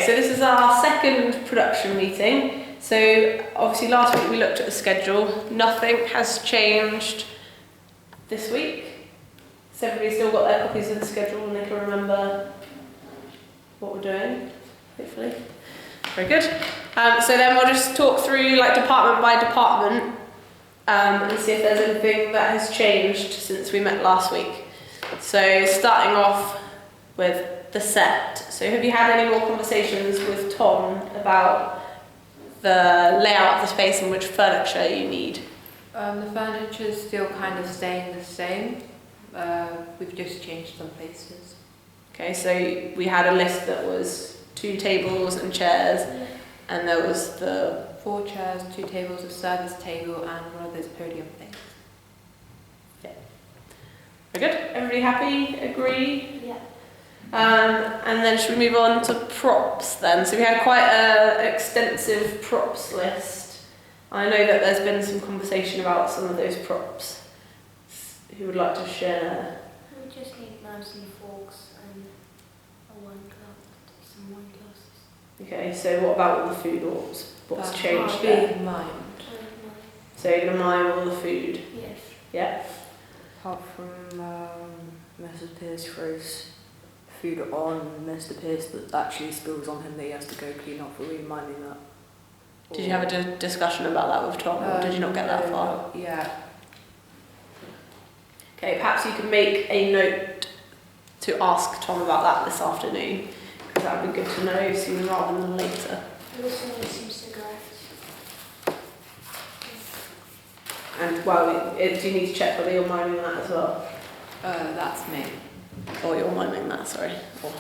so this is our second production meeting. So obviously last week we looked at the schedule. Nothing has changed this week. So everybody's still got their copies of the schedule and they can remember what we're doing, hopefully. Very good. So then we'll just talk through like department by department and see if there's anything that has changed since we met last week. So starting off with the set. So have you had any more conversations with Tom about the layout of the space and which furniture you need? The furniture's still kind of staying the same. We've just changed some places. Okay, so we had a list that was 2 tables and chairs, and there was the 4 chairs, 2 tables, a service table, and one of those podium things. Yeah. Very good. Everybody happy? Agree? Yeah. And then should we move on to props then? So we had quite an extensive props list. I know that there's been some conversation about some of those props. Who would like to share? We just need knives and forks and a wine glass, some wine glasses. Okay, so what about all the food? What's changed there? Being mimed. So you're going to mime all the food? Yes. Yeah? Apart from Mrs. Pierce throws food on Mr. Pierce that actually spills on him that he has to go clean up. Are we minding that? Did you have a discussion about that with Tom, or did you not get that far? Yeah. Okay, perhaps you can make a note to ask Tom about that this afternoon, because that would be good to know sooner rather than later. We also need some cigarettes. And well, do you need to check whether you're miming that as well? That's me. Or you're miming that, sorry. Or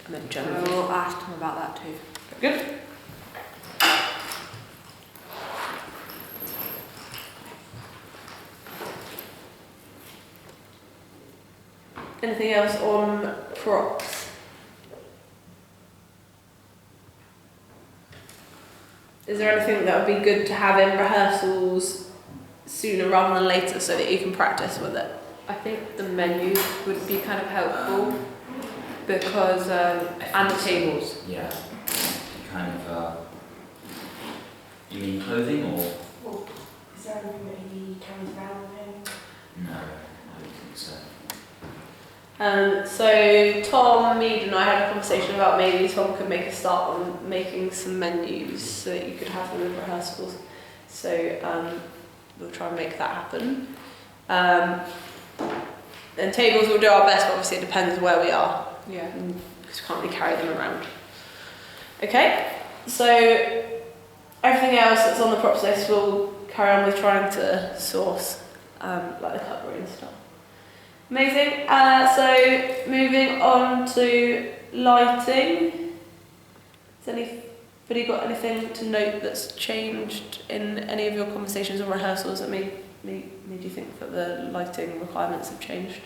I meant generally. We'll ask him about that too. Good. Anything else on props? Is there anything that would be good to have in rehearsals sooner rather than later so that you can practice with it? I think the menus would be kind of helpful because, and the tables. Yeah, kind of, you mean clothing or? Well, is there anything that he carries around with him? No, I don't think so. So Tom, Mead and I had a conversation about maybe Tom could make a start on making some menus so that you could have them in rehearsals. So we'll try and make that happen. And tables we'll do our best, but obviously it depends where we are. Yeah. Because we can't really carry them around. Okay, so everything else that's on the props list we'll carry on with trying to source, like the cutlery and stuff. Amazing. So moving on to lighting. Has anybody got anything to note that's changed in any of your conversations or rehearsals that made you think that the lighting requirements have changed?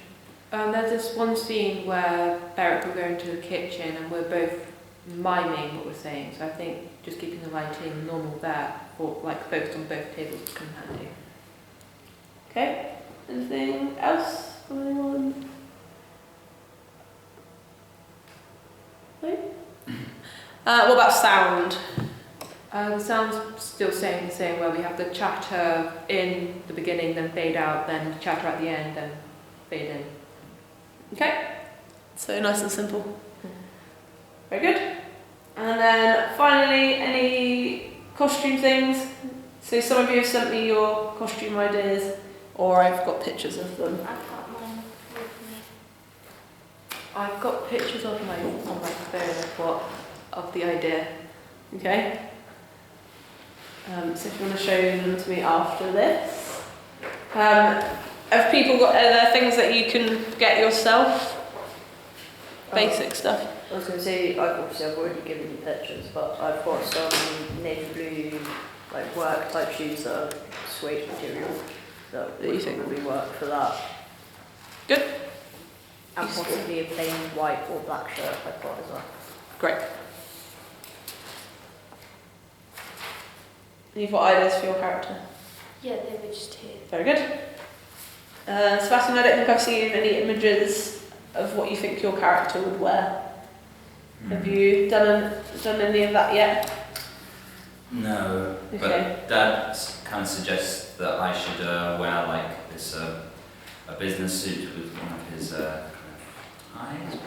There's this one scene where Beric will go into the kitchen and we're both miming what we're saying. So I think just keeping the lighting normal there, or like focused on both tables, would come in handy. Okay. Anything else? Anyone? No? What about sound? The sound's still staying the same, where we have the chatter in the beginning, then fade out, then chatter at the end, then fade in. Okay. So nice and simple. Very good. And then finally, any costume things? So some of you have sent me your costume ideas, or I've got pictures of them. I've got mine with me. I've got pictures on my phone of the idea. Okay. So if you want to show them to me after this. Have people got other things that you can get yourself? Basic stuff. I was going to say, I've already given you pictures, but I've got some navy blue like work type shoes that are suede material that you would think probably work for that. Good. And Useful. possibly a plain white or black shirt I've got as well. Great. And you've got ideas for your character? Yeah, they were just here. Very good. Sebastian, I don't think I've seen any images of what you think your character would wear. Have you done any of that yet? No, Okay. but Dad kind of suggests that I should wear like this a business suit with one of his kind of ties.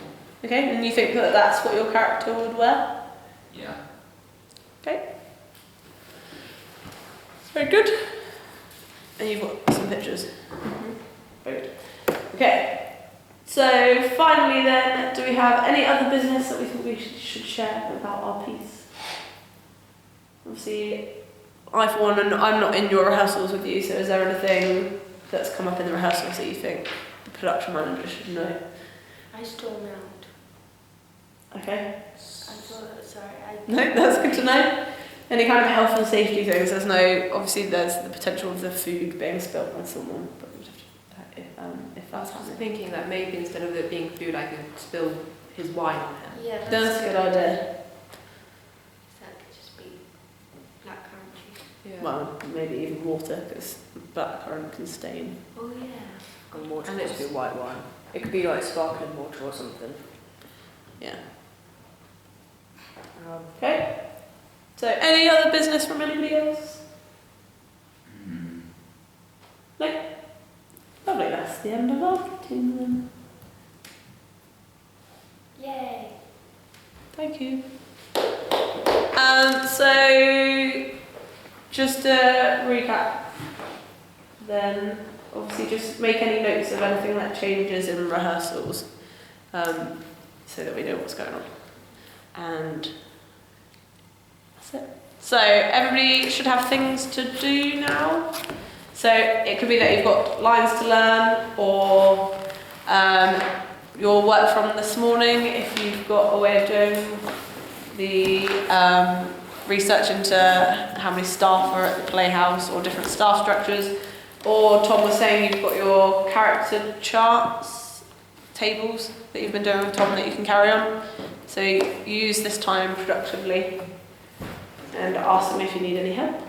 Okay, and you think that that's what your character would wear? Yeah. Okay. Very good. And you've got some pictures. Very good. Okay. So finally then, do we have any other business that we think we should share about our piece? Obviously, I for one, and I'm not in your rehearsals with you, so is there anything that's come up in the rehearsals that you think the production manager should know? I stormed out. Okay. I thought, sorry, No, that's good to know. Any kind of health and safety things? There's no, obviously there's the potential of the food being spilt by someone, but we'd have to, if I that's was just happening. thinking that maybe instead of it being food, I could spill his wine on him. Yeah, That's a good idea. That could just be blackcurrant juice. Yeah. Well, maybe even water, because blackcurrant can stain. Oh yeah. And water And must it's- be white wine. It could be like sparkling water or something. Yeah. Okay. So, any other business from anybody else? Hmm. Lovely, that's the end of our meeting then. Yay. Thank you. So, just to recap, then obviously just make any notes of anything that changes in rehearsals, so that we know what's going on. And that's it. So everybody should have things to do now. So it could be that you've got lines to learn, or your work from this morning, if you've got a way of doing the research into how many staff are at the Playhouse or different staff structures. Or Tom was saying you've got your character charts, tables that you've been doing with Tom that you can carry on. So use this time productively and ask them if you need any help.